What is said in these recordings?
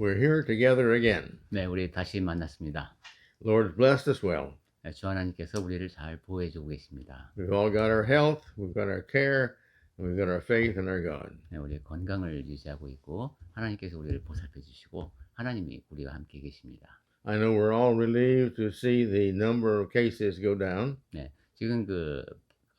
We're here together again. 네, 우리 다시 만났습니다. Lord's blessed us well. 네, 주 하나님께서 우리를 잘 보호해주고 계십니다. We've all got our health, we've got our care, and we've got our faith in our God. 네, 우리의 건강을 유지하고 있고 하나님께서 우리를 보살펴 주시고 하나님이 우리와 함께 계십니다. I know we're all relieved to see the number of cases go down. 네, 지금 그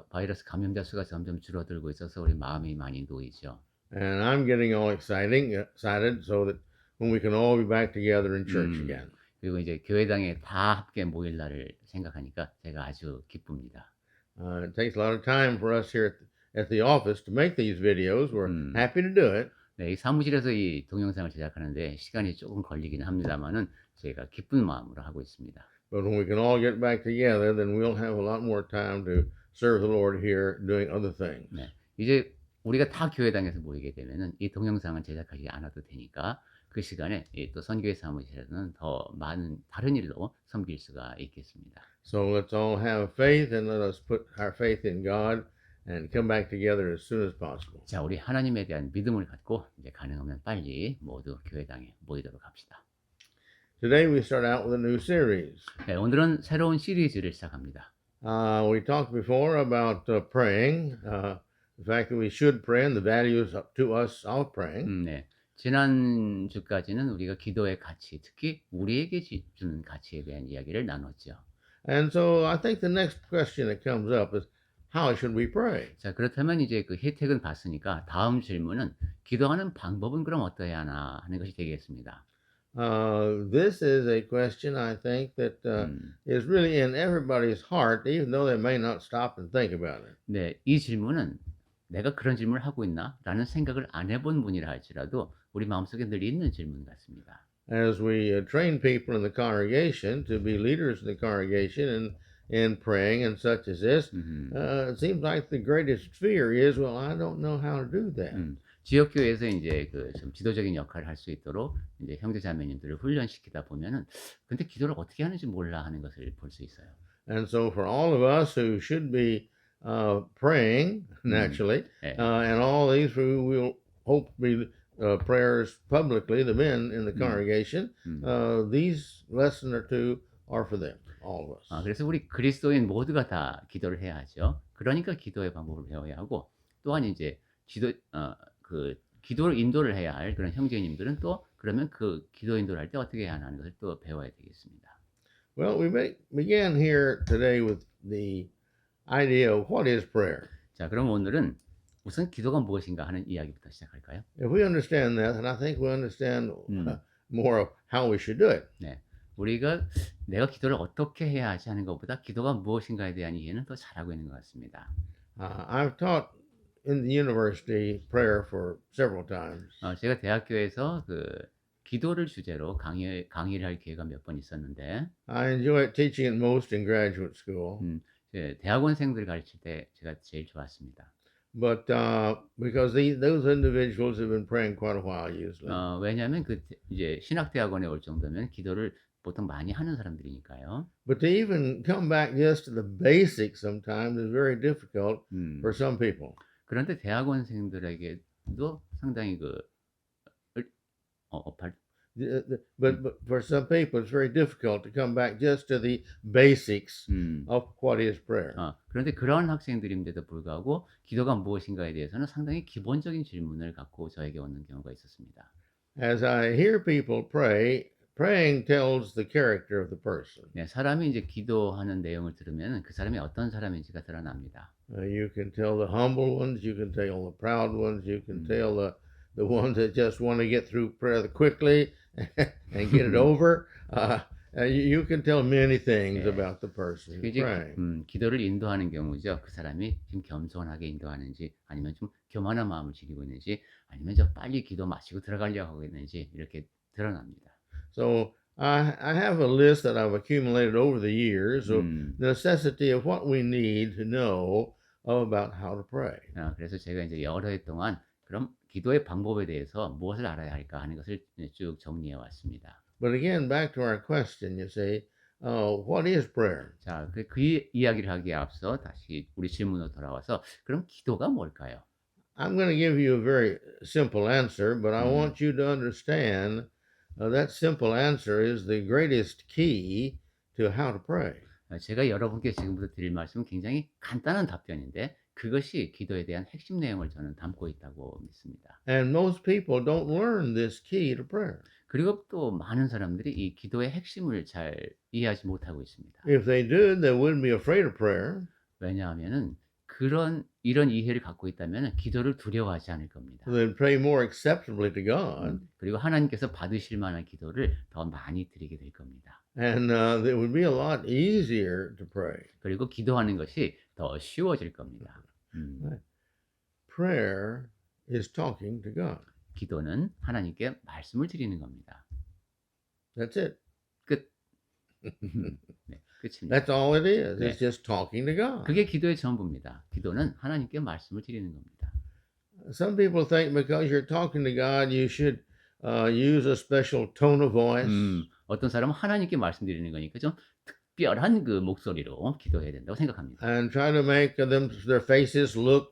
바이러스 감염자 수가 점점 줄어들고 있어서 우리 마음이 많이 놓이죠. And I'm getting all excited so that when we can all be back together in church again. 그리고 이제 교회당에 다 함께 모일 날을 생각하니까 제가 아주 기쁩니다. It takes a lot of time for us here at the office to make these videos. We're happy to do it. 네, 이 사무실에서 이 동영상을 제작하는데 시간이 조금 걸리긴 합니다만은 저희가 기쁜 마음으로 하고 있습니다. But when we can all get back together, then we'll have a lot more time to serve the Lord here doing other things. 네, 이제 우리가 다 교회당에서 모이게 되면은 이 동영상을 제작하지 않아도 되니까 그 시간에 또 선교회 사무실에서는 더 많은 다른 일로 섬길 수가 있겠습니다. So let's all have faith and let us put our faith in God and come back together as soon as possible. 자, 우리 하나님에 대한 믿음을 갖고 이제 가능하면 빨리 모두 교회당에 모이도록 합시다. Today we start out with a new series. 네, 오늘은 새로운 시리즈를 시작합니다. We talked before about praying, the fact that we should pray and the values to us of praying. 네, 지난 주까지는 우리가 기도의 가치, 특히 우리에게 주는 가치에 대한 이야기를 나눴죠. And so I think the next question that comes up is, how should we pray? 자, 그렇다면 이제 그 혜택은 봤으니까 다음 질문은 기도하는 방법은 그럼 어떠해야 하나 하는 것이 되겠습니다. This is a question I think that is really in everybody's heart, even though they may not stop and think about it. 네, 이 질문은 내가 그런 질문을 하고 있나? 라는 생각을 안 해본 분이라 할지라도 우리 마음속에 늘 있는 질문 같습니다. As we train people in the congregation to be leaders in the congregation in praying and such as this, it seems like the greatest fear is, well, I don't know how to do that. 지역교회에서 이제 그 좀 지도적인 역할을 할 수 있도록 이제 형제자매님들을 훈련시키다 보면은 근데 기도를 어떻게 하는지 몰라 하는 것을 볼 수 있어요. And so for all of us who should be praying naturally, and all these who will hope to be prayers publicly, the men in the congregation, these lesson or two are for them, all of us. 그래서 우리 그리스도인 모두가 다 기도를 해야 하죠. 그러니까 기도의 방법을 배워야 하고 또한 이제 그 기도를 인도를 해야 할 그런 형제님들은 또 그러면 그 기도 인도를 할 때 어떻게 해야 하는 것을 또 배워야 되겠습니다. Well, we began here today with the idea of what is prayer. 자, 그럼 오늘은 우선 기도가 무엇인가 하는 이야기부터 시작할까요? If we understand that, then I think we understand more of how we should do it. 네, 우리가 내가 기도를 어떻게 해야 하지 하는 것보다 기도가 무엇인가에 대한 이해는 더 잘하고 있는 것 같습니다. I've taught in the university prayer for several times. 제가 대학교에서 그 기도를 주제로 강의를 할 기회가 몇 번 있었는데 I enjoy teaching it most in graduate school. 대학원생들 가르칠 때 제가 제일 좋았습니다. But because those individuals have been praying quite a while usually. 왜냐하면 그 이제 신학대학원에 올 정도면 기도를 보통 많이 하는 사람들이니까요. But to even come back just to the basics sometimes is very difficult for some people. 그런데 대학원생들에게도 상당히 But for some people, it's very difficult to come back just to the basics of what is prayer. 그런데 그런 학생들인데도 불구하고 기도가 무엇인가에 대해서는 상당히 기본적인 질문을 갖고 저에게 오는 경우가 있었습니다. As I hear people pray, praying tells the character of the person. 네, 사람이 이제 기도하는 내용을 들으면 그 사람이 어떤 사람인지가 드러납니다. You can tell the humble ones, you can tell the proud ones, you can tell the ones that just want to get through prayer quickly and get it over. You can tell many things about the person who's praying. 기도를 인도하는 경우죠. 그 사람이 좀 겸손하게 인도하는지 아니면 좀 교만한 마음을 지니고 있는지 아니면 저 빨리 기도 마치고 들어가려고 하고 있는지 이렇게 드러납니다. So I have a list that I've accumulated over the years of the necessity of what we need to know about how to pray. 그래서 제가 이제 여러 해 동안 그럼 기도의 방법에 대해서 무엇을 알아야 할까 하는 것을 쭉 정리해 왔습니다. But again, back to our question, you say, what is prayer? 자, 그 이야기를 하기에 앞서 다시 우리 질문으로 돌아와서 그럼 기도가 뭘까요? I'm going to give you a very simple answer, but I want you to understand that simple answer is the greatest key to how to pray. 제가 여러분께 지금부터 드릴 말씀은 굉장히 간단한 답변인데 그것이 기도에 대한 핵심 내용을 저는 담고 있다고 믿습니다. And most people don't learn this key to prayer. 그리고 또 많은 사람들이 이 기도의 핵심을 잘 이해하지 못하고 있습니다. If they did, they wouldn't be afraid of prayer. 왜냐하면은 이런 이해를 갖고 있다면 기도를 두려워하지 않을 겁니다. They'd pray more acceptably to God, 그리고 하나님께서 받으실 만한 기도를 더 많이 드리게 될 겁니다. and it would be a lot easier to pray. 그리고 기도하는 것이 더 쉬워질 겁니다. Prayer is talking to God. 기도는 하나님께 말씀을 드리는 겁니다. That's it. 끝. 네, 끝입니다. That's all it is. 네. It's just talking to God. 그게 기도의 전부입니다. 기도는 하나님께 말씀을 드리는 겁니다. Some people think because you're talking to God, you should use a special tone of voice. 어떤 사람은 하나님께 말씀드리는 거니까 좀 특별한 그 목소리로 기도해야 된다고 생각합니다. And try to make their faces look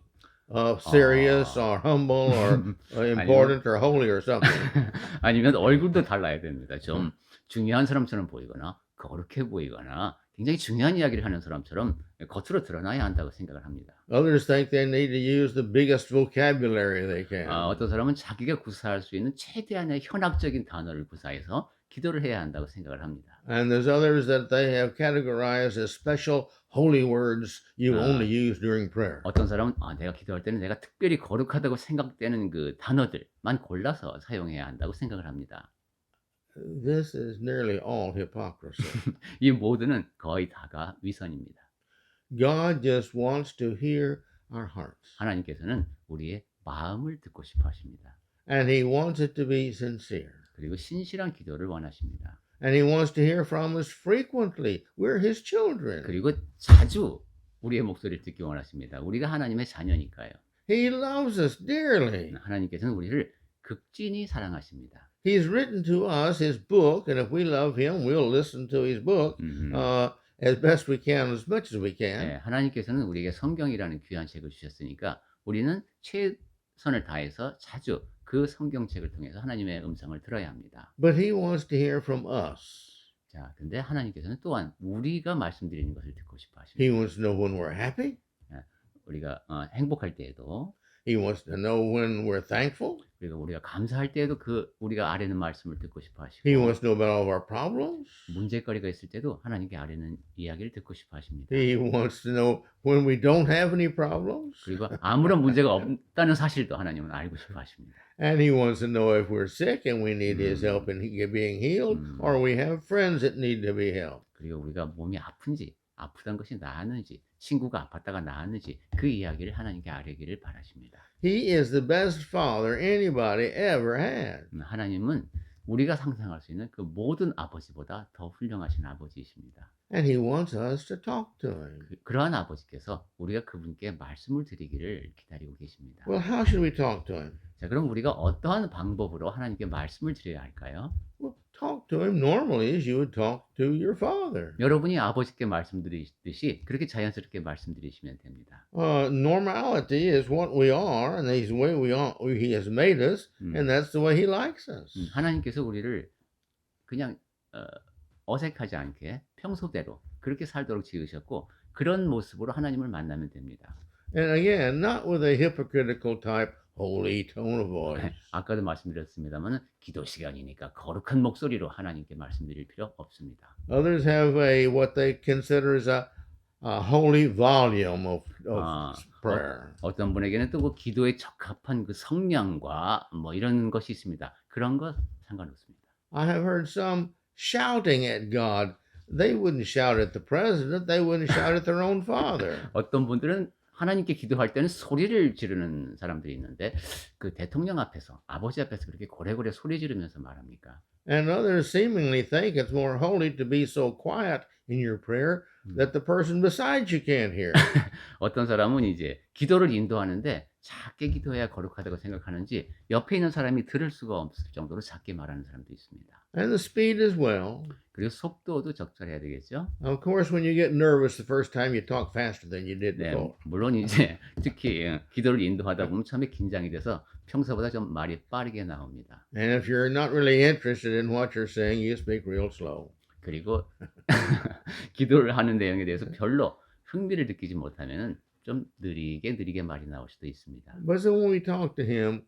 serious or humble or important or holy or something. 아니면 얼굴도 달라야 됩니다. 좀 중요한 사람처럼 보이거나 거룩해 보이거나 굉장히 중요한 이야기를 하는 사람처럼 겉으로 드러나야 한다고 생각을 합니다. Others think they need to use the biggest vocabulary they can. 어떤 사람은 자기가 구사할 수 있는 최대한의 현학적인 단어를 구사해서 기도를 해야 한다고 생각을 합니다. And there's others that they have categorized as special holy words you only use during prayer. 어떤 사람은 내가 기도할 때는 내가 특별히 거룩하다고 생각되는 그 단어들만 골라서 사용해야 한다고 생각을 합니다. This is nearly all hypocrisy. 이 모두는 거의 다가 위선입니다. God just wants to hear our hearts. 하나님께서는 우리의 마음을 듣고 싶어 하십니다. And He wants it to be sincere. 그리고 신실한 기도를 원하십니다. And He wants to hear from us frequently. We're His children. 그리고 자주 우리의 목소리를 듣기 원하십니다. 우리가 하나님의 자녀니까요. He loves us dearly. 하나님께서는 우리를 극진히 사랑하십니다. He's written to us His book, and if we love Him, we'll listen to His book as best we can, as much as we can. 네, 하나님께서는 우리에게 성경이라는 귀한 책을 주셨으니까 우리는 최선을 다해서 자주 그 성경책을 통해서 하나님의 음성을 들어야 합니다. But He wants to hear from us. 자, 근데 하나님께서는 또한 우리가 말씀드리는 것을 듣고 싶어 He 하십니다. wants to know when we're happy. 우리가 행복할 때에도 He wants to know when we're thankful. 그리고 우리가 감사할 때에도 우리가 아뢰는 말씀을 듣고 싶어 하시고 He wants to know about all of our problems. 문제거리가 있을 때도 하나님께 아뢰는 이야기를 듣고 싶어 하십니다. He wants to know when we don't have any problems. 그리고 아무런 문제가 없다는 사실도 하나님은 알고 싶어 하십니다. And He wants to know if we're sick and we need His help in being healed, or we have friends that need to be helped. 그리고 우리가 몸이 아픈지 아프던 것이 나았는지 친구가 아팠다가 나았는지 그 이야기를 하나님께 아뢰기를 바라십니다. He is the best father anybody ever had. 하나님은 우리가 상상할 수 있는 그 모든 아버지보다 더 훌륭하신 아버지이십니다. And He wants us to talk to Him. 그러한 아버지께서 우리가 그분께 말씀을 드리기를 기다리고 계십니다. Well, how should we talk to Him? 자, 그럼 우리가 어떠한 방법으로 하나님께 말씀을 드려야 할까요? Well, talk to Him normally as you would talk to your father. 여러분이 아버지께 말씀드리듯이 그렇게 자연스럽게 말씀드리시면 됩니다. Normality is what we are, and He's the way we are. He has made us, and that's the way He likes us. 하나님께서 우리를 그냥 어색하지 않게 평소대로 그렇게 살도록 지으셨고 그런 모습으로 하나님을 만나면 됩니다. And again, not with a hypocritical type, holy tone of voice. 아까도 말씀드렸습니다만 기도 시간이니까 거룩한 목소리로 하나님께 말씀드릴 필요 없습니다. Others have what they consider as a holy volume of prayer. 어떤 분에게는 또 그 기도에 적합한 그 성량과 뭐 이런 것이 있습니다. 그런 거 상관없습니다. I have heard some shouting at God. They wouldn't shout at the president. They wouldn't shout at their own father. 어떤 분들은 하나님께 기도할 때는 소리를 지르는 사람들이 있는데 그 대통령 앞에서 아버지 앞에서 그렇게 고래고래 소리 지르면서 말합니까? And others seemingly think it's more holy to be so quiet in your prayer that the person beside you can't hear. 어떤 사람은 이제 기도를 인도하는데 작게 기도해야 거룩하다고 생각하는지 옆에 있는 사람이 들을 수가 없을 정도로 작게 말하는 사람도 있습니다. And the speed as well. 그리고 속도도 적절해야 되겠죠. Of course, when you get nervous the first time, you talk faster than you did 네, before. 물론 이제 특히 기도를 인도하다 보면 처음에 긴장이 돼서 평소보다 좀 말이 빠르게 나옵니다. And if you're not really interested in what you're saying, you speak real slow. 그리고 기도를 하는 내용에 대해서 별로 흥미를 느끼지 못하면은 좀 느리게 말이 나올 수도 있습니다. But so when we talk to him,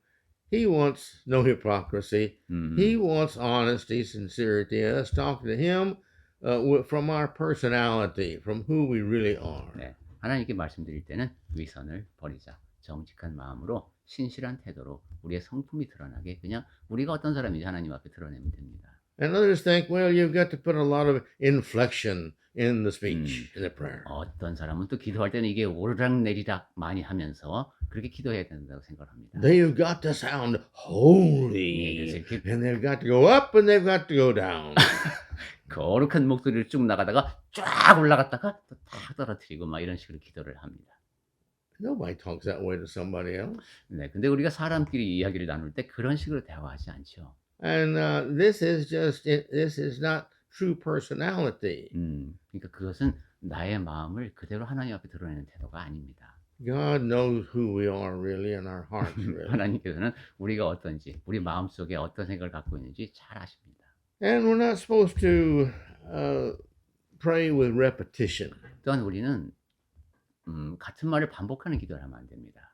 he wants no hypocrisy. He wants honesty, sincerity. Us talking to him from our personality, from who we really are. 네, 하나님께 말씀드릴 때는 위선을 버리자. 정직한 마음으로 신실한 태도로 우리의 성품이 드러나게 그냥 우리가 어떤 사람인지 하나님 앞에 드러내면 됩니다. And others think, well, you've got to put a lot of inflection in the speech, in the prayer. 어떤 사람은 또 기도할 때는 이게 오르락내리락 많이 하면서 그렇게 기도해야 된다고 생각합니다. They've got to sound 네, holy, 그래서 이렇게 and they've got to go up and they've got to go down. 거룩한 목소리를 쭉 나가다가 쫙 올라갔다가 또 탁 떨어뜨리고 막 이런 식으로 기도를 합니다. Nobody talks that way to somebody else. 네, 근데 우리가 사람끼리 이야기를 나눌 때 그런 식으로 대화하지 않죠. And this is not true personality. 그러니까 그것은 나의 마음을 그대로 하나님 앞에 드러내는 태도가 아닙니다. God knows who we are really in our hearts really. 하나님께서는 우리가 어떤지, 우리 마음속에 어떤 생각을 갖고 있는지 잘 아십니다. And we're not supposed to pray with repetition. 또한 우리는 같은 말을 반복하는 기도를 하면 안 됩니다.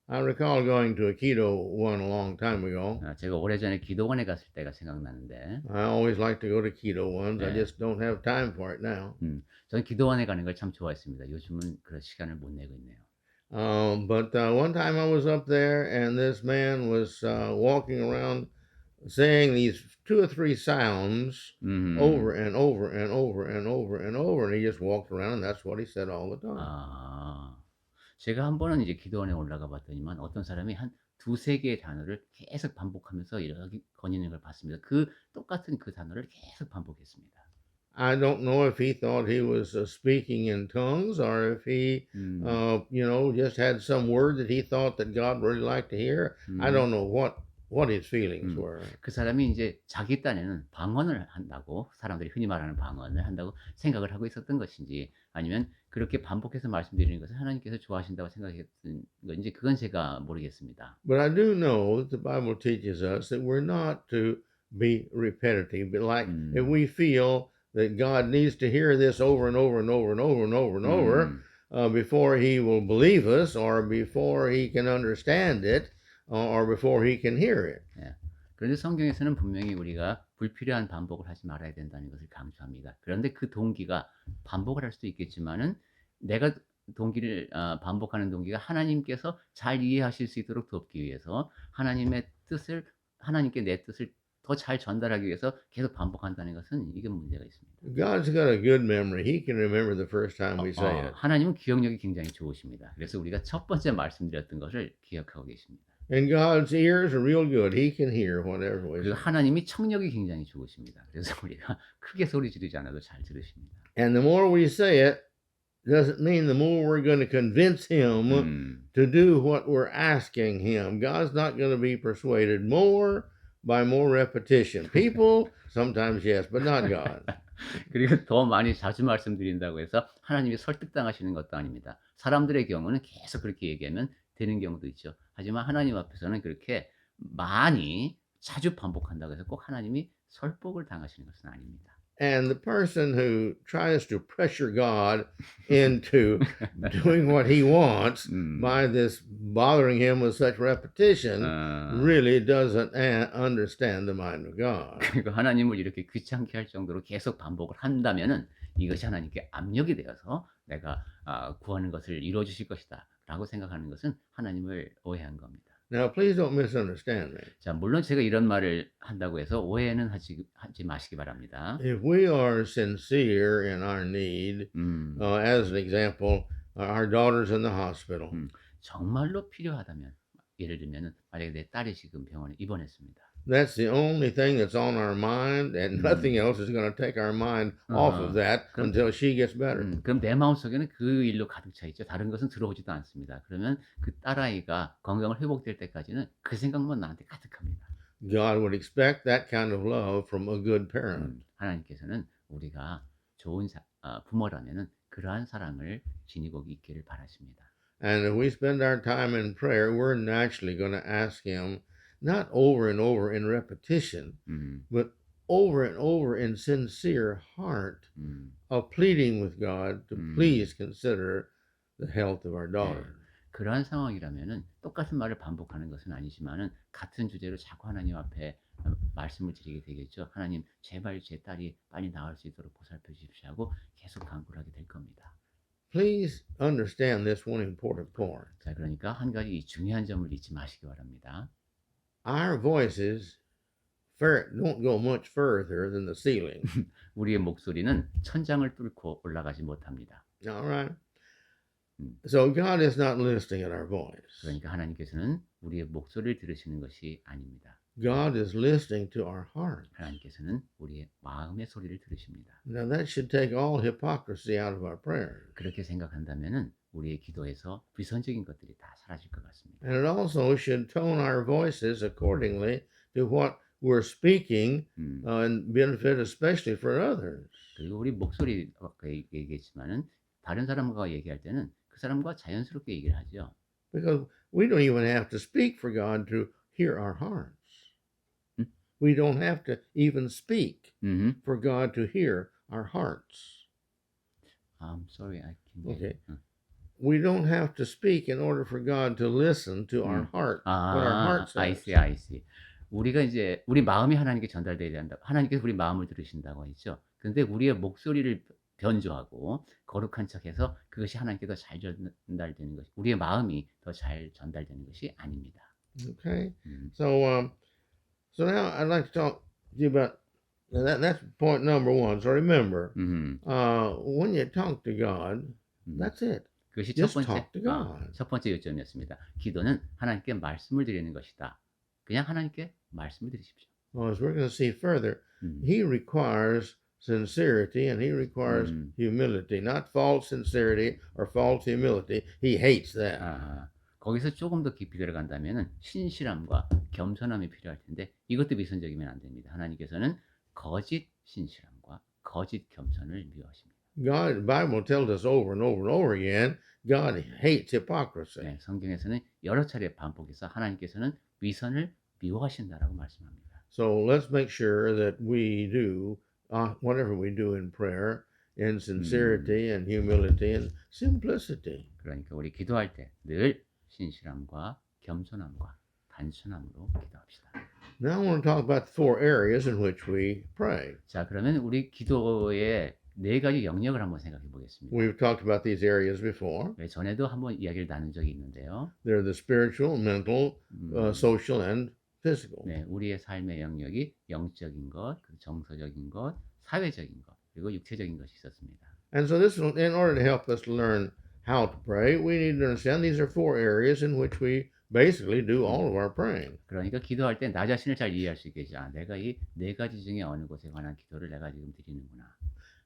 I recall going to a keto one a long time ago. 제가 오래전에 기도원에 갔을 때가 생각나는데 I always like to go to keto ones. I 네. just don't have time for it now. 저는 기도원에 가는 걸 참 좋아했습니다. 요즘은 그런 시간을 못 내고 있네요. But one time I was up there and this man was walking around saying these 2 or 3 sounds over and over and over and over and over, and he just walked around and that's what he said all the time. 제가 한 번은 이제 기도원에 올라가 봤더니만 어떤 사람이 한 2-3개의 단어를 계속 반복하면서 이렇게 거니는 걸 봤습니다. 똑같은 그 단어를 계속 반복했습니다. I don't know if he thought he was speaking in tongues or if he, just had some word that he thought that God really liked to hear. I don't know what his feelings were. 그 사람이 이제 자기 딴에는 방언을 한다고 사람들이 흔히 말하는 방언을 한다고 생각을 하고 있었던 것인지 아니면 그렇게 반복해서 말씀드리는 것을 하나님께서 좋아하신다고 생각했던 건지 그건 제가 모르겠습니다. But I do know that the Bible teaches us that we're not to be repetitive, but like if we feel that God needs to hear this over and over and over and over and over and over before he will believe us or before he can understand it or before he can hear it. 네. 그런데 성경에서는 분명히 우리가 불필요한 반복을 하지 말아야 된다는 것을 강조합니다. 그런데 그 동기가 반복을 할 수도 있겠지만은 내가 동기를 반복하는 동기가 하나님께서 잘 이해하실 수 있도록 돕기 위해서 하나님의 뜻을 하나님께 내 뜻을 더 잘 전달하기 위해서 계속 반복한다는 것은 이게 문제가 있습니다. God's got a good memory. He can remember the first time we say it. 하나님은 기억력이 굉장히 좋으십니다. 그래서 우리가 첫 번째 말씀드렸던 것을 기억하고 계십니다. And God's ears are real good. He can hear whatever we 그리고 say. 하나님이 청력이 굉장히 좋으십니다. 그래서 우리가 크게 소리 지르지 않아도 잘 들으십니다. And the more we say it, doesn't mean the more we're going to convince him to do what we're asking him. God's not going to be persuaded more by more repetition. People, sometimes yes, but not God. 그리고 더 많이 자주 말씀드린다고 해서 하나님이 설득당하시는 것도 아닙니다. 사람들의 경우는 계속 그렇게 얘기하면 되는 경우도 있죠. 하지만 하나님 앞에서는 그렇게 많이 자주 반복한다고 해서 꼭 하나님이 설득을 당하시는 것은 아닙니다. And the person who tries to pressure God into doing what he wants by this bothering him with such repetition really doesn't understand the mind of God. 그리고 하나님을 이렇게 귀찮게 할 정도로 계속 반복을 한다면은 이것이 하나님께 압력이 되어서 내가 구하는 것을 이루어 주실 것이다 라고 생각하는 것은 하나님을 오해한 겁니다. Now, please don't misunderstand me. 자, 물론 제가 이런 말을 한다고 해서 오해는 하지 마시기 바랍니다. If we are sincere in our need, as an example, our daughter's in the hospital. 정말로 필요하다면, 예를 들면 만약에 내 딸이 지금 병원에 입원했습니다. that's the only thing that's on our mind, and nothing else is going to take our mind off of that 그럼 until she gets better. 그럼 내 마음속에는 그 일로 가득 차 있죠. 다른 것은 들어오지도 않습니다. 그러면 그 딸아이가 건강을 회복될 때까지는 그 생각만 나한테 가득합니다. God would expect that kind of love from a good parent. 하나님께서는 우리가 좋은 부모라면은 그러한 사랑을 지니고 있기를 바라십니다. And if we spend our time in prayer, we're naturally going to ask Him, not over and over in repetition, but over and over in sincere heart of pleading with God to please consider the health of our daughter. 그러한 상황이라면은 똑같은 말을 반복하는 것은 아니지만은 같은 주제로 자꾸 하나님 앞에 말씀을 드리게 되겠죠. 하나님, 제발 제 딸이 빨리 나을 수 있도록 보살펴 주십시오 하고 계속 간구를 하게 될 겁니다. Please understand this one important point. 자, 그러니까 한 가지 중요한 점을 잊지 마시기 바랍니다. Our voices don't go much further than the ceiling. 우리의 목소리는 천장을 뚫고 올라가지 못합니다. All right? So God is not listening at our voice. 그러니까 하나님께서는 우리의 목소리를 들으시는 것이 아닙니다. God is listening to our heart. 하나님께서는 우리의 마음의 소리를 들으십니다. Now that should take all hypocrisy out of our prayers. 그렇게 생각한다면은 우리의 기도에서 위선적인 것들이 다 사라질 것 같습니다. And it also should tone our voices accordingly to what we're speaking and benefit especially for others. 그리고 우리 목소리 아까 얘기했지만은 다른 사람과 얘기할 때는 그 사람과 자연스럽게 얘기를 하죠. Because we don't even have to speak for God to hear our hearts. We don't have to even speak for God to hear our hearts. I'm sorry, I can't. Okay. We don't have to speak in order for God to listen to our heart. What our heart says. I see. 우리가 이제 우리 마음이 하나님께 전달돼야 한다. 하나님께서 우리 마음을 들으신다고 했죠. 근데 우리의 목소리를 변조하고 거룩한 척해서 그것이 하나님께 더 잘 전달되는 것이 우리의 마음이 더 잘 전달되는 것이 아닙니다. Okay. So now I'd like to talk to you about that's point number one. So remember, when you talk to God, that's it. 그것이 Just talk to God. 첫 번째 요점이었습니다. 기도는 하나님께 말씀을 드리는 것이다. 그냥 하나님께 말씀을 드리십시오. Well, as we're going to see further, He requires sincerity and He requires humility, not false sincerity or false humility. He hates that. 거기서 조금 더 깊이 들어간다면은 신실함과 겸손함이 필요할 텐데 이것도 위선적이면 안 됩니다. 하나님께서는 거짓 신실함과 거짓 겸손을 미워하십니다. God, the Bible tells us over and over and over again, God hates hypocrisy. 네, 성경에서는 여러 차례 반복해서 하나님께서는 위선을 미워하신다라고 말씀합니다. So let's make sure that we do whatever we do in prayer in sincerity and humility and simplicity. 그러니까 우리 기도할 때 늘 신실함과 겸손함과 단순함으로 기도합시다. Now I want to talk about the four areas in which we pray. 자, 그러면 우리 기도의 네 가지 영역을 한번 생각해 보겠습니다. We've talked about these areas before. 네, 전에도 한번 이야기를 나눈 적이 있는데요. They're the spiritual, mental, social, and physical. 네, 우리의 삶의 영역이 영적인 것, 정서적인 것, 사회적인 것, 그리고 육체적인 것이 있었습니다. And so this, in order to help us learn how to pray, we need to understand these are four areas in which we basically do all of our praying. 그러니까 기도할 때 나 자신을 잘 이해할 수 있겠죠. 내가 이 네 가지 중에 어느 것에 관한 기도를 내가 지금 드리는구나.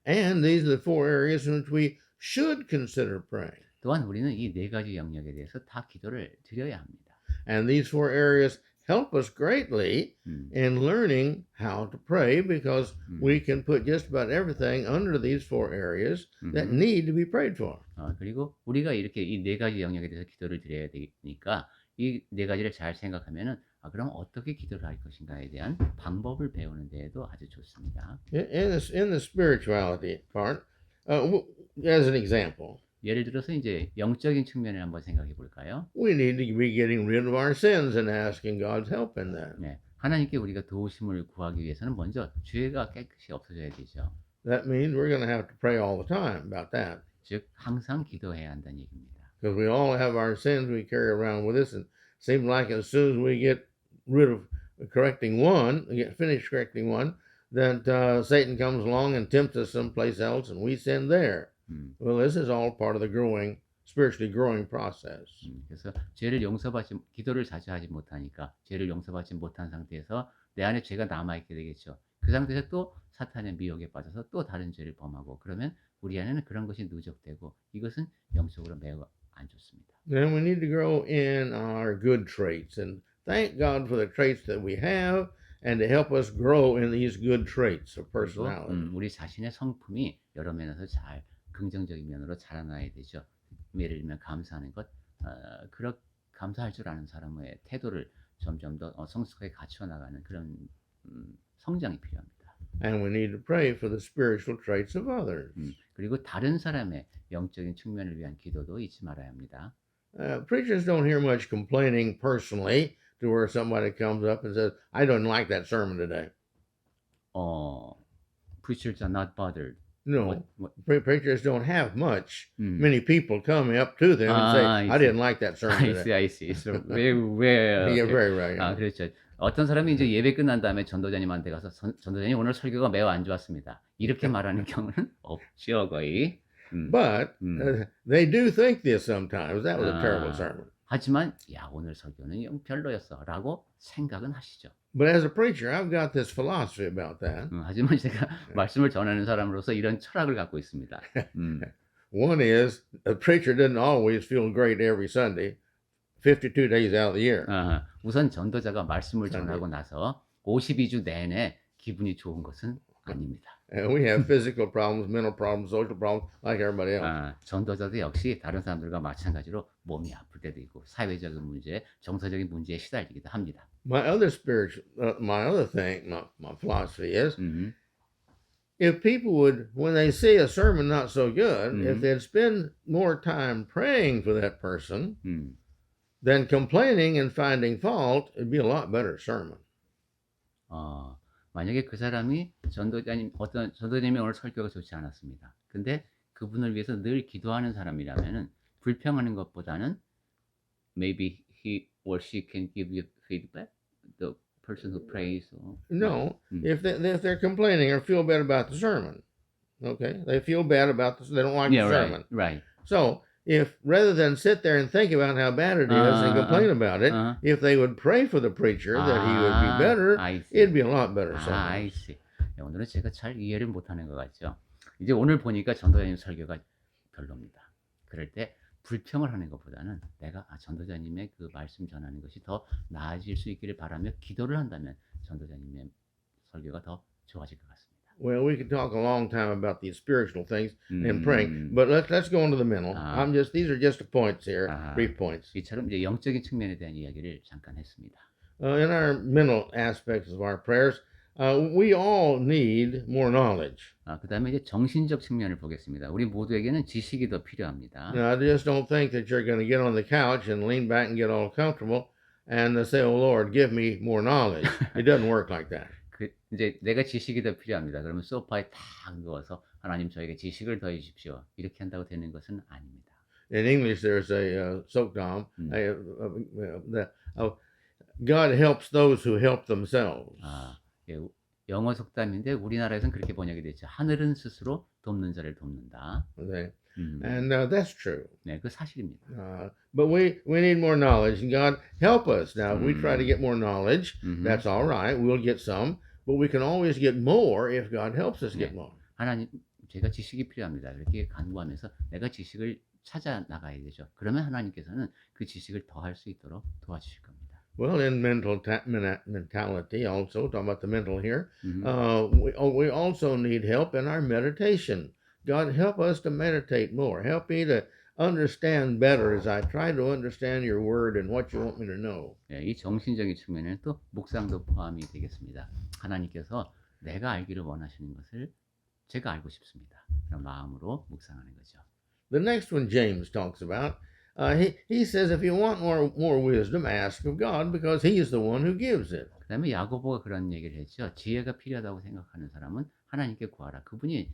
And these are the four areas in which we should consider praying. 또한 우리는 이 네 가지 영역에 대해서 다 기도를 드려야 합니다. And these four areas help us greatly in learning how to pray because we can put just about everything under these four areas that need to be prayed for. 그리고 우리가 이렇게 이 네 가지 영역에 대해서 기도를 드려야 되니까 이 네 가지를 잘 생각하면은 그럼 어떻게 기도를 할 것인가에 대한 방법을 배우는 데에도 아주 좋습니다. In the spirituality part, as an example, 예를 들어서 이제 영적인 측면을 한번 생각해 볼까요? we need to be getting rid of our sins and asking God's help in that. 네, 하나님께 우리가 도우심을 구하기 위해서는 먼저 죄가 깨끗이 없어져야 되죠. That means we're going to have to pray all the time about that. 즉 항상 기도해야 한다는 얘기입니다. Because we all have our sins we carry around with us, and it seems like as soon as we get rid of correcting one, get finished correcting one, that Satan comes along and tempts us someplace else, and we sin there. Well, this is all part of the spiritually growing process. 그래서 기도를 자주 하지 못하니까 죄를 용서받지 못한 상태에서 내 안에 죄가 남아있게 되겠죠. 그 상태에서 또 사탄의 미혹에 빠져서 또 다른 죄를 범하고 그러면 우리 안에는 그런 것이 누적되고 이것은 영적으로 매우 안 좋습니다. Then we need to grow in our good traits and thank God for the traits that we have and to help us grow in these good traits of 그리고 personality. 우리 자신의 성품이 여러 면에서 잘 긍정적인 면으로 자라나야 되죠. 예를 들면 감사하는 것, 그렇 감사할 줄 아는 사람의 태도를 점점 더 성숙하게 갖춰 나가는 그런 성장이 필요합니다. And we need to pray for the spiritual traits of others. 그리고 다른 사람의 영적인 측면을 위한 기도도 잊지 말아야 합니다. Preachers don't hear much complaining personally to where somebody comes up and says, I don't like that sermon today. Preachers are not bothered. No, What? preachers don't have much. Many people come up to them and say, I I see. didn't like that sermon I today. see, I see. So where You're very right. 아, 그렇죠. 어떤 사람이 이제 예배 끝난 다음에 전도자님한테 가서 전도자님 오늘 설교가 매우 안 좋았습니다. 이렇게 말하는 경우는 없죠, 거의. But they do think this sometimes. That was a terrible 아, sermon. 하지만 야 오늘 설교는 영 별로였어라고 생각은 하시죠. But as a preacher, I've got this philosophy about that. 하지만 제가 말씀을 전하는 사람으로서 이런 철학을 갖고 있습니다. One is a preacher doesn't always feel great every Sunday, 52 days out of the year. 우선 전도자가 말씀을 Sunday. 전하고 나서 52주 내내 기분이 좋은 것은 아닙니다. And we have physical problems, mental problems, social problems, like everybody else. 전도자도 역시 다른 사람들과 마찬가지로 몸이 아플 때도 있고 사회적인 문제, 정서적인 문제에 시달리기도 합니다. My other thing, my philosophy is, if people would, when they see a sermon not so good, if they'd spend more time praying for that person than complaining and finding fault, it'd be a lot better sermon. 만약에 그 사람이 어떤 전도자님이 오늘 설교가 좋지 않았습니다. 근데 그분을 위해서 늘 기도하는 사람이라면은 불평하는 것보다는 maybe he or she can give you feedback. The person who prays. No, if they're complaining or feel bad about the sermon, okay, they feel bad about they don't like the sermon. Right. So if rather than sit there and think about how bad it is and complain about it, if they would pray for the preacher that he would be better, it'd be a lot better. I see. 오늘은 제가 잘 이해를 못하는 것 같죠. 이제 오늘 보니까 전도자님 설교가 별로입니다. 그럴 때 불평을 하는 것보다는 내가 전도자님의 그 말씀 전하는 것이 더 나아질 수 있기를 바라며 기도를 한다면 전도자님의 설교가 더 좋아질 것 같습니다. Well, we could talk a long time about these spiritual things and praying, but let's go into the mental. These are just points here, brief points. 이처럼 이제 영적인 측면에 대한 이야기를 잠깐 했습니다. In our mental aspects of our prayers, we all need more knowledge. 그다음에 이제 정신적 측면을 보겠습니다. 우리 모두에게는 지식이 더 필요합니다. Now, I just don't think that you're going to get on the couch and lean back and get all comfortable and say, "Oh Lord, give me more knowledge." It doesn't work like that. 이제 내가 지식이 더 필요합니다. 그러면 소파에 탁 누워서 하나님 저에게 지식을 더해 주십시오. 이렇게 한다고 되는 것은 아닙니다. In English, there's a 속담. God helps those who help themselves. 예, 영어 속담인데 우리나라에서는 그렇게 번역이 됐죠. 하늘은 스스로 돕는 자를 돕는다. Okay. And that's true. 네, 그 사실입니다. But we need more knowledge, and God help us. Now, if we try to get more knowledge, that's all right. We'll get some, but we can always get more if God helps us get more. 하나님, 제가 지식이 필요합니다. 이렇게 간구하면서 내가 지식을 찾아 나가야 되죠. 그러면 하나님께서는 그 지식을 더 할 수 있도록 도와주실 겁니다. Well, in mentality, also talking about the mental here, we also need help in our meditation. God, help us to meditate more. Help me to understand better as I try to understand your word and what you want me to know. 네, 이 정신적인 측면에는 또 묵상도 포함이 되겠습니다. 하나님께서 내가 알기를 원하시는 것을 제가 알고 싶습니다. 그런 마음으로 묵상하는 거죠. The next one James talks about, he says if you want more wisdom, ask of God because he is the one who gives it. 그다음에 야고보가 그런 얘기를 했죠. 지혜가 필요하다고 생각하는 사람은 하나님께 구하라. 그분이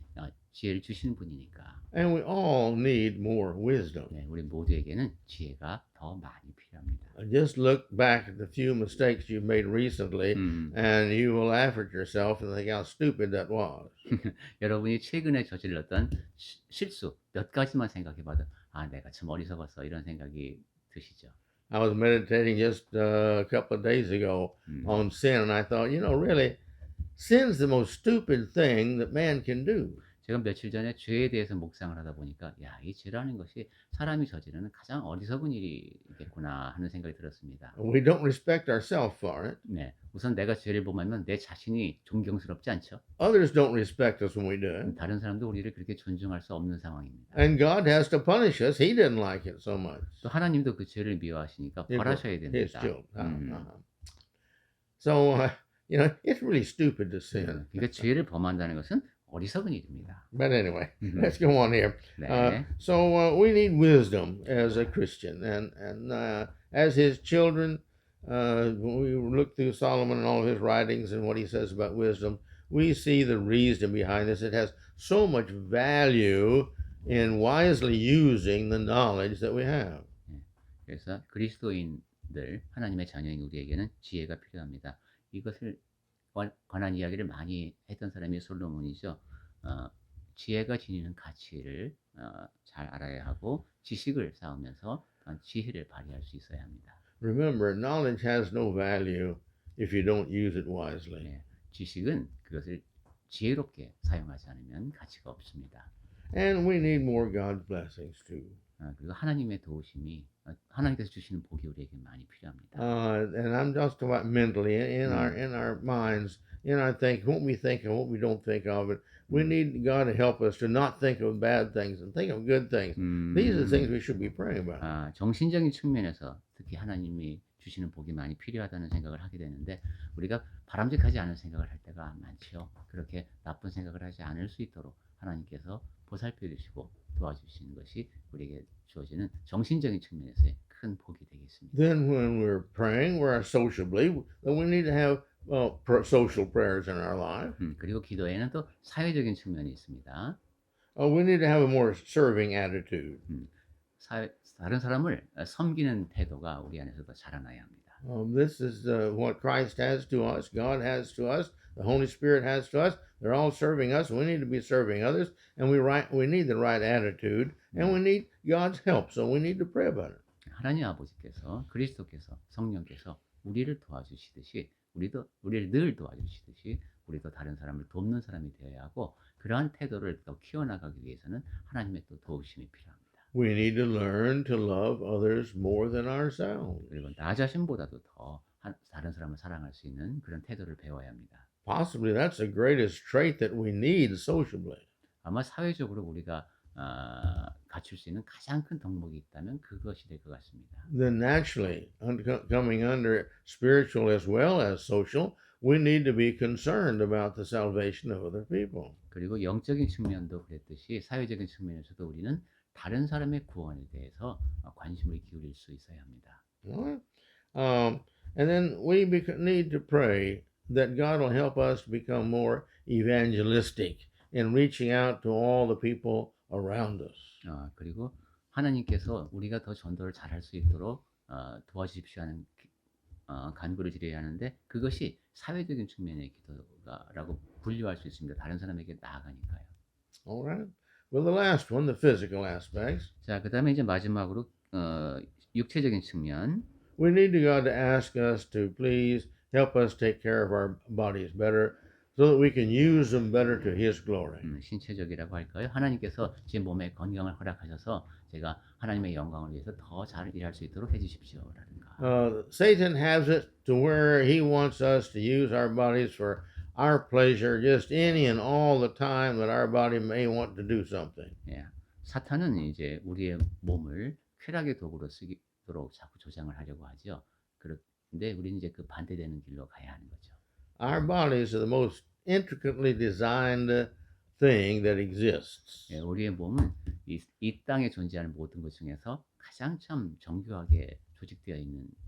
지혜를 주시는 분이니까. And we all need more wisdom. 네, 우리 모두에게는 지혜가 더 많이 필요합니다. Just look back at the few mistakes you've made recently, and you will laugh at yourself and think how stupid that was. 여러분이 최근에 저질렀던 실수 몇 가지만 생각해봐도 내가 참 어리석었어 이런 생각이 드시죠. I was meditating just a couple of days ago on sin, and I thought, really, sin's the most stupid thing that man can do. 제가 며칠 전에 죄에 대해서 묵상을 하다 보니까 '야 이 죄라는 것이 사람이 저지르는 가장 어리석은 일이겠구나.' 하는 생각이 들었습니다. We don't respect ourselves for it. 네. 우선 내가 죄를 범하면 내 자신이 존경스럽지 않죠. Others don't respect us when we do it. 다른 사람도 우리를 그렇게 존중할 수 없는 상황입니다. And God has to punish us. He didn't like it so much. 또 하나님도 그 죄를 미워하시니까 벌하셔야 His 됩니다. children. So, it's really stupid to sin. 그러니까 죄를 범한다는 것은 어리석은 일입니다. But anyway, let's go on here. 네. So we need wisdom as a Christian, and as His children. When we look through Solomon and all of his writings and what he says about wisdom, we see the reason behind this. It has so much value in wisely using the knowledge that we have. 그래서 그리스도인들, 하나님의 자녀인 우리에게는 지혜가 필요합니다. 이것을 관한 이야기를 많이 했던 사람이 솔로몬이죠. 지혜가 지니는 가치를 잘 알아야 하고 지식을 쌓으면서 지혜를 발휘할 수 있어야 합니다. Remember, knowledge has no value if you don't use it wisely. 네, 지식은 그것을 지혜롭게 사용하지 않으면 가치가 없습니다. And we need more God's blessings too. 그리고 하나님의 도우심이 하나님께서 주시는 복이 우리에게 많이 필요합니다. And I'm just talking about mentally in our minds, in our thinking, what we think and what we don't think of. It we need God to help us to not think of bad things and think of good things. These are the things we should be praying about. 정신적인 측면에서 특히 하나님이 주시는 복이 많이 필요하다는 생각을 하게 되는데 우리가 바람직하지 않은 생각을 할 때가 많지요. 그렇게 나쁜 생각을 하지 않을 수 있도록 하나님께서 보살펴 주시고 도와주시는 것이 우리에게 주어지는 정신적인 측면에서의 큰 복이 되겠습니다. Then when we're praying, we're sociably, then we need to have social prayers in our life. 그리고 기도에는 또 사회적인 측면이 있습니다. We need to have a more serving attitude. 다른 사람을 섬기는 태도가 우리 안에서도 자라나야 합니다. This is what Christ has to us, God has to us, the Holy Spirit has to us. They're all serving us. We need to be serving others, and we need the right attitude, and we need God's help. So we need to pray about it. 하나님 아버지께서 그리스도께서 성령께서 우리를 도와주시듯이 우리를 늘 도와주시듯이 우리도 다른 사람을 돕는 사람이 되어야 하고 그러한 태도를 더 키워나가기 위해서는 하나님의 또 도우심이 필요합니다. We need to learn to love others more than ourselves. 그리고 나 자신보다도 더 다른 사람을 사랑할 수 있는 그런 태도를 배워야 합니다. Possibly that's the greatest trait that we need socially. 아마 사회적으로 우리가 갖출 수 있는 가장 큰 덕목이 있다면 그것이 될 것 같습니다. Then naturally, coming under spiritual as well as social, we need to be concerned about the salvation of other people. 그리고 영적인 측면도 그랬듯이 사회적인 측면에서도 우리는 다른 사람의 구원에 대해서 관심을 기울일 수 있어야 합니다. And then we need to pray that God will help us to become more evangelistic in reaching out to all the people around us. 그리고 하나님께서 우리가 더 전도를 잘할 수 있도록 도와주십시오 하는 간구를 드려야 하는데 그것이 사회적인 측면의 기도라고 분류할 수 있습니다. 다른 사람에게 나아가니까요. All right. Well, the last one, the physical aspects. 자, 그다음에 이제 마지막으로 육체적인 측면. We need God to ask us to please help us take care of our bodies better so that we can use them better to His glory. 신체적이라고 할까요? 하나님께서 제 몸에 건강을 허락하셔서 제가 하나님의 영광을 위해서 더 잘 일할 수 있도록 해주십시오라든가. Satan has it to where he wants us to use our bodies for our pleasure just any and all the time that our body may want to do something. 예, 사탄은 이제 우리의 몸을 쾌락의 도구로 쓰도록 자꾸 조장을 하려고 하죠. 그런데 우리는 이제 그 반대되는 길로 가야 하는 거죠. Our bodies are the most intricately designed thing that exists. 예, 우리의 몸은 이 땅에 존재하는 모든 것 중에서 가장 참 정교하게 조직되어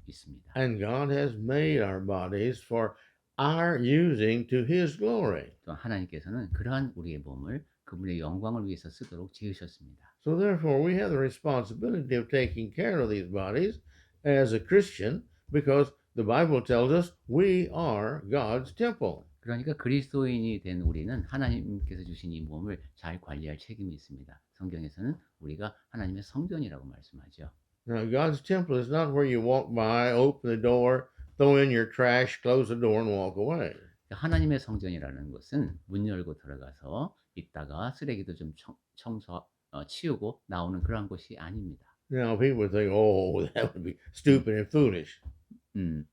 있습니다. And God has made our bodies for our using to His glory. 또 하나님께서는 그러한 우리의 몸을 그분의 영광을 위해서 쓰도록 지으셨습니다. So therefore we have the responsibility of taking care of these bodies as a Christian because the Bible tells us we are God's temple. 그러니까 그리스도인이 된 우리는 하나님께서 주신 이 몸을 잘 관리할 책임이 있습니다. 성경에서는 우리가 하나님의 성전이라고 말씀하죠. Now, God's temple is not where you walk by, open the door, throw in your trash, close the door, and walk away. 하나님의 성전이라는 것은 문 열고 들어가서 있다가 쓰레기도 좀 청소 치우고 나오는 그런 곳이 아닙니다. Now, people would think, oh, that would be stupid and foolish. 음.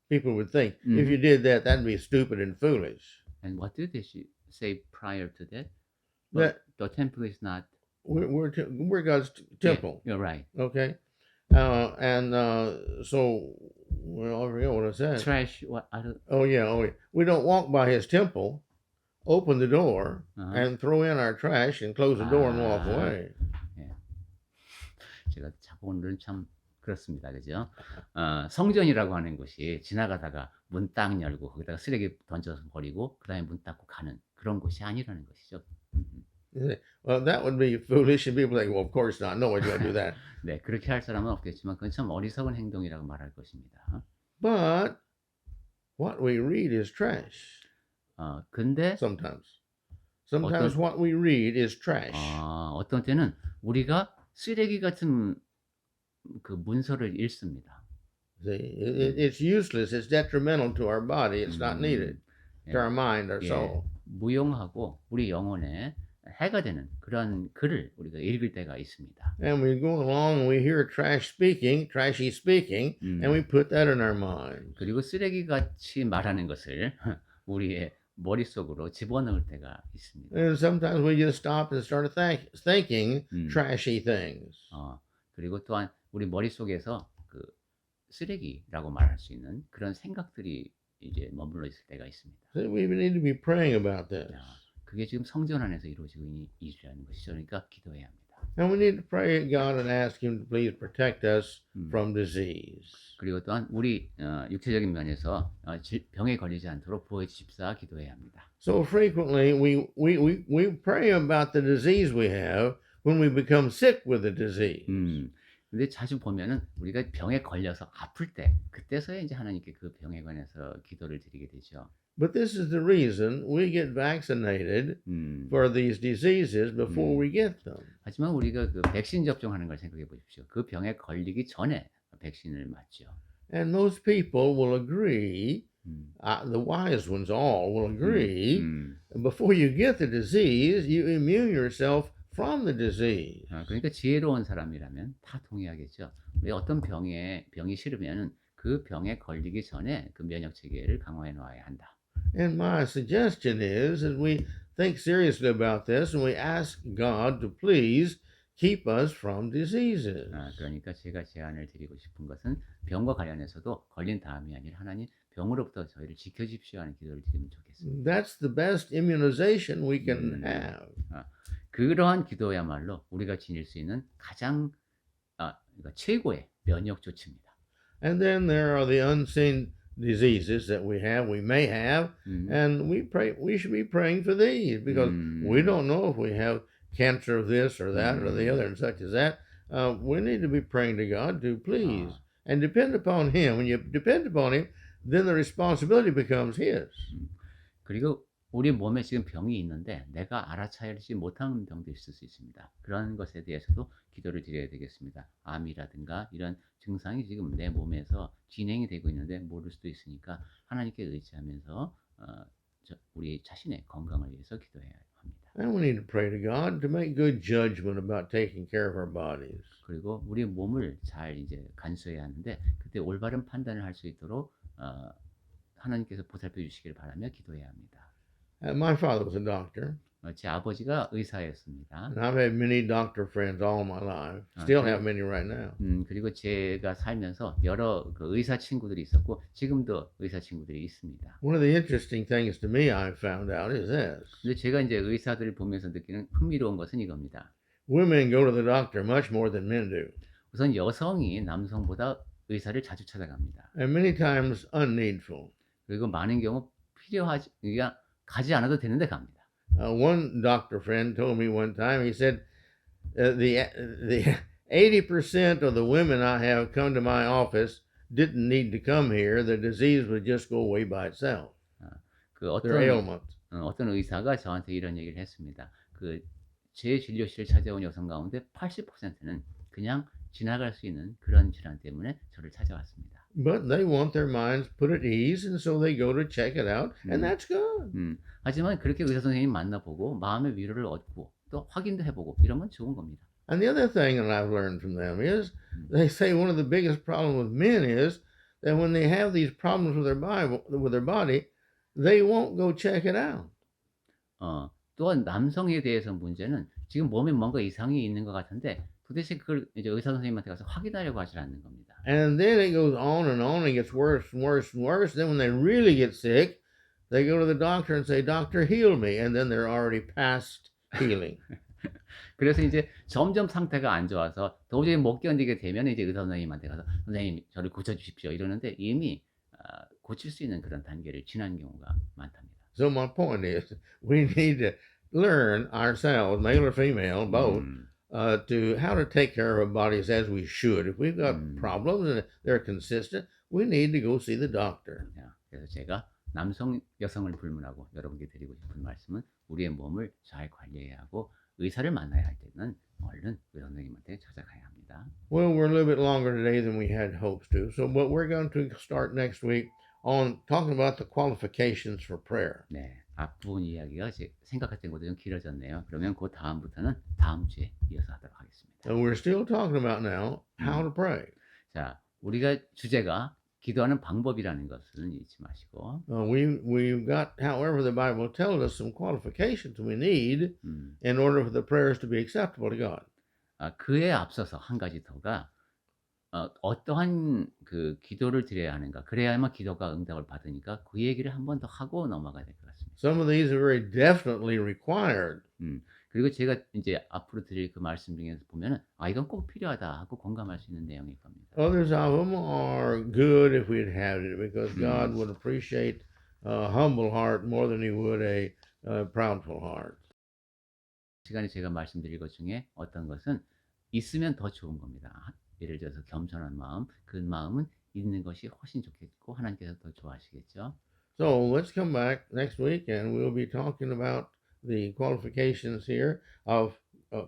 People would think, if you did that, that'd be stupid and foolish. And what did they say prior to that? That The temple is not. we're God's temple. Yeah, you're right. Okay. So, well, I forget what I said. Trash. What? Oh yeah. We don't walk by His temple, open the door, Uh-huh. and throw in our trash and close the door and walk Ah. away. 제가 자꾸 오늘은 참 그렇습니다, 그죠? 성전이라고 하는 곳이 지나가다가 문 딱 열고 거기다가 쓰레기 던져서 버리고 그다음에 문 닫고 가는 그런 곳이 아니라는 것이죠. Well, that would be foolish, and people think, well, of course not. No one's going to do that. 네, 그렇게 할 사람은 없겠지만 그건 참 어리석은 행동이라고 말할 것입니다. But what we read is trash. 근데 Sometimes what we read is trash. 어떤 때는 우리가 쓰레기 같은 그 문서를 읽습니다. See, it's useless. It's detrimental to our body. It's not needed to our mind, our soul. 무용하고 우리 영혼에 해가 되는 그런 글을 우리가 읽을 때가 있습니다. And we go along and we hear trashy speaking, and we put that in our mind. 그리고 쓰레기 같이 말하는 것을 우리의 머릿속으로 집어넣을 때가 있습니다. And sometimes we just stop and start thinking trashy things. 그리고 또한 우리 머릿속에서 그 쓰레기라고 말할 수 있는 그런 생각들이 이제 머물러 있을 때가 있습니다. So we need to be praying about this. 그게 지금 성전 안에서 이루어지고 있는 것이죠. 그러니까 기도해야 합니다. And we need to pray God and ask Him to please protect us from disease. 그리고 또한 우리 육체적인 면에서 병에 걸리지 않도록 보호해 주십사 기도해야 합니다. So frequently we pray about the disease we have when we become sick with the disease. 근데 자주 보면은 우리가 병에 걸려서 아플 때 그때서야 이제 하나님께 그 병에 관해서 기도를 드리게 되죠. But this is the reason we get vaccinated for these diseases before we get them. 하지만 우리가 그 백신 접종하는 걸 생각해 보십시오. 그 병에 걸리기 전에 백신을 맞죠. And most people will agree, the wise ones all will agree, before you get the disease, you immune yourself from the disease. 그러니까 지혜로운 사람이라면 다 동의하겠죠. 우리 어떤 병이 싫으면은 그 병에 걸리기 전에 그 면역 체계를 강화해 놔야 한다. And my suggestion is that we think seriously about this and we ask God to please keep us from diseases. 그러니까 제가 제안을 드리고 싶은 것은 병과 관련해서도 걸린 다음이 아니라 하나님 병으로부터 저희를 지켜주십시오 하는 기도를 드리면 좋겠습니다. That's the best immunization we can have. 그러한 기도야말로 우리가 지닐 수 있는 가장 그러니까 최고의 면역 조치입니다. And then there are the unseen diseases that we may have, and we should be praying for these because we don't know if we have cancer of this or that or the other and such as that. We need to be praying to God to please and depend upon Him. When you depend upon Him, then the responsibility becomes His. 그리고 우리 몸에 지금 병이 있는데 내가 알아차리지 못하는 병도 있을 수 있습니다. 그런 것에 대해서도 기도를 드려야 되겠습니다. 암이라든가 이런 증상이 지금 내 몸에서 진행이 되고 있는데 모를 수도 있으니까 하나님께 의지하면서 우리 자신의 건강을 위해서 기도해야 합니다. And we need to pray to God to make good judgment about taking care of our bodies. 그리고 우리 몸을 잘 이제 간수해야 하는데 그때 올바른 판단을 할 수 있도록 하나님께서 보살펴 주시기를 바라며 기도해야 합니다. My father was a doctor. 제 아버지가 의사였습니다. And I've had many doctor friends all my life. Still have many right now. 그리고 제가 살면서 여러 그 의사 친구들이 있었고 지금도 의사 친구들이 있습니다. One of the interesting things to me I found out is this. 근데 제가 이제 의사들을 보면서 느끼는 흥미로운 것은 이겁니다. Women go to the doctor much more than men do. 우선 여성이 남성보다 의사를 자주 찾아갑니다. And many times unneedful. 그리고 많은 경우 필요하지 그러니까 가지 않아도 되는데 갑니다. One doctor friend told me one time, he said, the 80% of the women I have come to my office didn't need to come here. The disease would just go away by itself. Their ailments. 어떤 의사가 저한테 이런 얘기를 했습니다. 그 제 진료실을 찾아온 여성 가운데 80%는 그냥 지나갈 수 있는 그런 질환 때문에 저를 찾아왔습니다. But they want their minds put at ease, and so they go to check it out, and 음. that's good. 하지만 그렇게 의사 선생님 만나보고 마음의 위로를 얻고 또 확인도 해보고 이런 건 좋은 겁니다. And the other thing that I've learned from them is 음. they say one of the biggest problems with men is that when they have these problems with their body, they won't go check it out. 또한 남성에 대해서 문제는 지금 몸에 뭔가 이상이 있는 것 같은데 도대체 그걸 이제 의사 선생님한테 가서 확인하려고 하질 않는 겁니다. And then it goes on and gets worse and worse and worse. Then when they really get sick, they go to the doctor and say, "Doctor, heal me." And then they're already past healing. 그래서 이제 점점 상태가 안 좋아서 도저히 못 견디게 되면 이제 의사 선생님한테 가서 "선생님 저를 고쳐 주십시오." 이러는데 이미 고칠 수 있는 그런 단계를 지난 경우가 많답니다. So my point is, we need to learn ourselves, male or female, both, 음. to how to take care of our bodies as we should. If we've got problems and they're consistent, we need to go see the doctor. 그래서 제가 남성, 여성을 불문하고 여러분께 드리고 싶은 말씀은 우리의 몸을 잘 관리해야 하고 의사를 만나야 할 때는 얼른 의사 선생님한테 찾아가야 합니다. Well, we're a little bit longer today than we had hopes to. So, but we're going to start next week on talking about the qualifications for prayer. 네, 앞부분 이야기가 제 생각했던 것보다 좀 길어졌네요. 그러면 그 다음부터는 다음 주에 이어서 하도록 하겠습니다. And we're still talking about now how to pray. 자, 우리가 주제가 기도하는 방법이라는 것은 잊지 마시고 We've got, however, the Bible tells us some qualifications we need in order for the prayers to be acceptable to God. 그에 앞서서 한 가지 더가 어떠한 그 기도를 드려야 하는가 그래야만 기도가 응답을 받으니까 그 얘기를 한 번 더 하고 넘어가야 될 것 같습니다. Some of these are very definitely required. 그리고 제가 이제 앞으로 드릴 그 말씀 중에서 보면은 이건 꼭 필요하다 하고 공감할 수 있는 내용일 겁니다. Others of them are good if we'd had it, because God would appreciate a humble heart more than He would a proudful heart. 시간에 제가 말씀드릴 것 중에 어떤 것은 있으면 더 좋은 겁니다. 예를 들어서 겸손한 마음, 그 마음은 있는 것이 훨씬 좋겠고 하나님께서 더 좋아하시겠죠. So let's come back next week and we'll be talking about the qualifications here of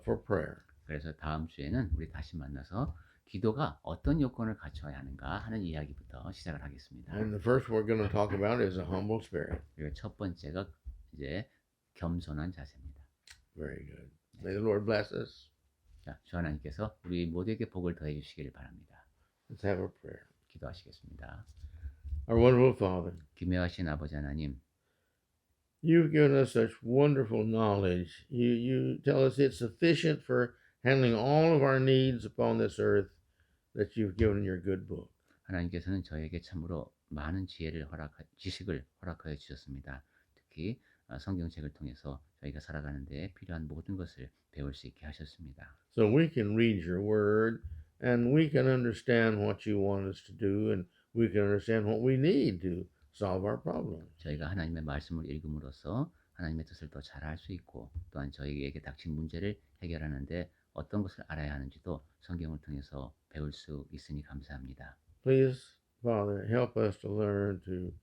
for prayer. 그래서 다음 주에는 우리 다시 만나서 기도가 어떤 요건을 갖춰야 하는가 하는 이야기부터 시작을 하겠습니다. And the first we're going to talk about is a humble spirit. 그리고 첫 번째가 이제 겸손한 자세입니다. Very good. May the Lord bless us. 자, 주 하나님께서 우리 모두에게 복을 더해 주시기를 바랍니다. Let's have a prayer. 기도하시겠습니다. Our wonderful Father, 기묘하신 아버지 하나님, you've given us such wonderful knowledge. You tell us it's sufficient for handling all of our needs upon this earth that you've given in your good book. 하나님께서는 저에게 참으로 많은 지식을 허락하여 주셨습니다. 특히 성경책을 통해서 저희가 살아가는 데 필요한 모든 것을 배울 수 있게 하셨습니다. So we can read your word and we can understand what you want us to do, and we can understand what we need to solve our problems. 저희가 하나님의 말씀을 읽음으로써 하나님의 뜻을 더 잘 알 수 있고 또한 저희에게 닥친 문제를 해결하는데 어떤 것을 알아야 하는지도 성경을 통해서 배울 수 있으니 감사합니다. Please, Father, help us to learn to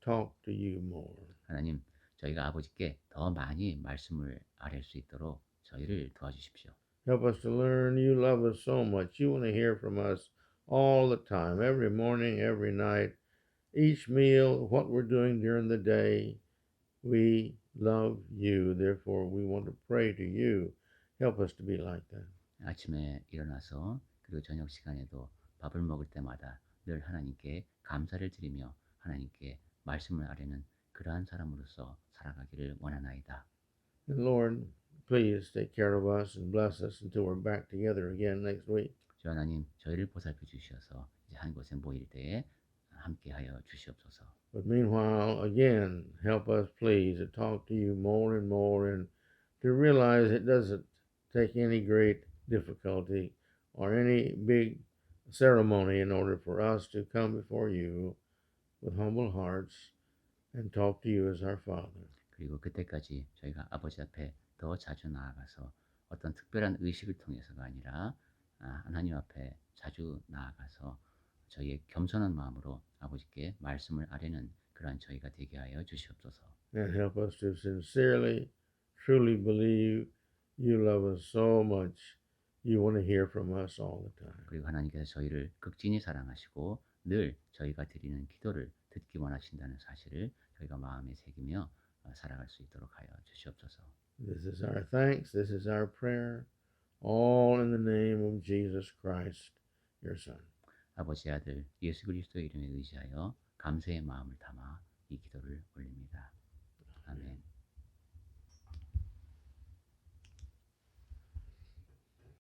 talk to you more. 하나님, 저희가 아버지께 더 많이 말씀을 아뢰 수 있도록 저희를 도와주십시오. Help us to learn you love us so much. You want to hear from us all the time, every morning, every night, each meal, what we're doing during the day. We love you. Therefore, we want to pray to you. Help us to be like that. 아침에 일어나서 그리고 저녁 시간에도 밥을 먹을 때마다 늘 하나님께 감사를 드리며 하나님께 말씀을 아뢰는 그러한 사람으로서 살아가기를 원하나이다. And Lord, please take care of us and bless us until we're back together again next week. 주 하나님, 저희를 보살펴 주셔서 이제 한 곳에 모일 때에 함께하여 주시옵소서. But meanwhile, again, help us please to talk to you more and more, and to realize it doesn't take any great difficulty or any big ceremony in order for us to come before you with humble hearts and talk to you as our Father. 그리고 그때까지 저희가 아버지 앞에 더 자주 나아가서 어떤 특별한 의식을 통해서가 아니라 하나님 앞에 자주 나아가서 저희의 겸손한 마음으로 아버지께 말씀을 아뢰는 그러한 저희가 되게 하여 주시옵소서. And help us to sincerely, truly believe you love us so much. You want to hear from us all the time. 그리고 하나님께서 저희를 극진히 사랑하시고 늘 저희가 드리는 기도를 듣기 원하신다는 사실을 저희가 마음에 새기며 살아갈 수 있도록 하여 주시옵소서. This is our thanks. This is our prayer. All in the name of Jesus Christ, your Son. 아버지 아들 예수 그리스도의 이름에 의지하여 감사의 마음을 담아 이 기도를 올립니다. 아멘.